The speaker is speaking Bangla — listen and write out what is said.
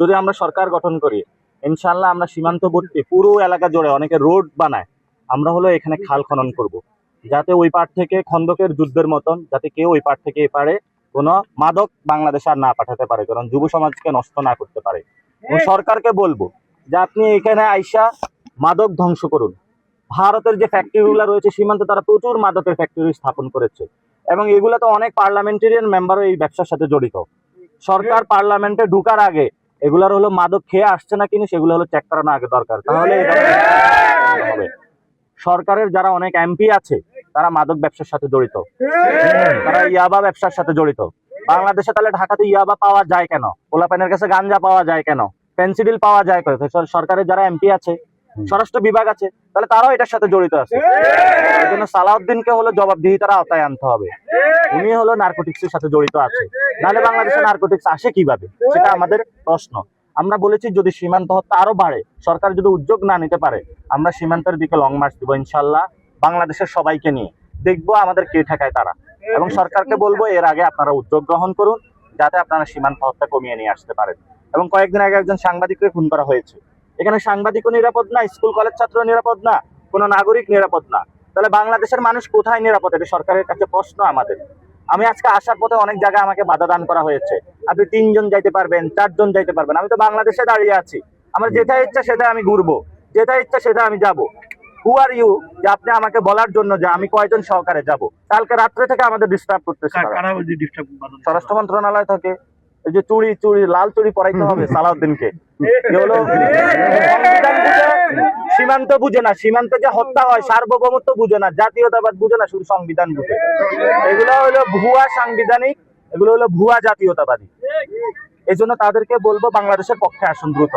যদি আমরা সরকার গঠন করি, ইনশাল্লাহ আমরা সীমান্তবর্তী পুরো এলাকা জুড়ে অনেকে রোড বানায়, আমরা হলো এখানে খাল খনন করব, যাতে ওই পার থেকে খন্দকের যুদ্ধের মতন যাতে কেউ ওই পার থেকে এপারে কোনো মাদক বাংলাদেশ আর না পাঠাতে পারে, কারণ যুব সমাজকে নষ্ট না করতে পারে। এবং সরকারকে বলবো যে আপনি এখানে আইসা মাদক ধ্বংস করুন। ভারতের যে ফ্যাক্টরিগুলো রয়েছে সীমান্তে, তারা প্রচুর মাদকের ফ্যাক্টরি স্থাপন করেছে এবং এগুলো তো অনেক পার্লামেন্টারিয়ান মেম্বারও এই ব্যবসার সাথে জড়িত। সরকার পার্লামেন্টে ঢুকার আগে এগুলার হলো মাদক খেয়ে আসছে না কিনা সেগুলো হলো চেক করানো আগে দরকার, তাহলে এটা হবে। সরকারের যারা অনেক এমপি আছে তারা মাদক ব্যবসার সাথে জড়িত, তারা ইয়াবা ব্যবসার সাথে জড়িত। বাংলাদেশে তাহলে ঢাকাতে ইয়াবা পাওয়া যায় কেন, পোলাপানের কাছে গাঞ্জা পাওয়া যায় কেন, পেন্সিডিল পাওয়া যায় কেন? সরকারের যারা এমপি আছে, স্বরাষ্ট্র বিভাগ আছে, তাহলে তারাও এটার সাথে জড়িত আছে। এই জন্য সালাউদ্দিনকে হলো জবাবদিহিতার আওতায় আনতে হবে। উনি হলো নার্কোটিক্সের সাথে জড়িত আছে, নাহলে বাংলাদেশে নার্কোটিক্স আসে কিভাবে, সেটা আমাদের প্রশ্ন। আমরা বলেছি যদি সীমান্ত হত্যা আরো বাড়ে, সরকার যদি উদ্যোগ না নিতে পারে, আমরা সীমান্তের দিকে লং মার্চ দিব ইনশাল্লাহ, বাংলাদেশের সবাইকে নিয়ে দেখবো আমাদের কে ঠেকায় তারা। এবং সরকারকে বলবো এর আগে আপনারা উদ্যোগ গ্রহণ করুন, যাতে আপনারা সীমান্ত হত্যা কমিয়ে নিয়ে আসতে পারেন। এবং কয়েকদিন আগে একজন সাংবাদিককে খুন করা হয়েছে, এখানে সাংবাদিকও নিরাপদ না, স্কুল কলেজ ছাত্র নিরাপদ না, কোনো নাগরিক নিরাপদ না, তাহলে বাংলাদেশের মানুষ কোথায় নিরাপদ? এটা সরকারের কাছে প্রশ্ন আমাদের। আমি আজকে আসার পথে অনেক জায়গায় আমাকে বাধা দান করা হয়েছে, আপনি 3 জন যাইতে পারবেন, 4 জন যাইতে পারবেন। আমি তো বাংলাদেশে দাঁড়িয়ে আছি, আমার যেটা ইচ্ছা সেটা আমি ঘুরবো, যেটা ইচ্ছা সেটা আমি যাব। হু আর ইউ যে আপনি আমাকে বলার জন্য যে আমি কয়জন সহকারে যাব? কালকে রাত্রে থেকে আমাদের ডিস্টার্ব করতেছে স্বরাষ্ট্র মন্ত্রণালয় থেকে। এই যে চুড়ি চুড়ি লাল চুড়ি পরাইতে হবে সালাউদ্দিনকে, হলো সংবিধান বুঝে, সীমান্ত বুঝে না, সীমান্তে যে হত্যা হয় সার্বভৌমত্ব বুঝে না, জাতীয়তাবাদ বুঝে না, শুধু সংবিধান বুঝে। এগুলো হলো ভুয়া সাংবিধানিক, এগুলো হলো ভুয়া জাতীয়তাবাদী। এই জন্য তাদেরকে বলবো বাংলাদেশের পক্ষে আসুন দ্রুত।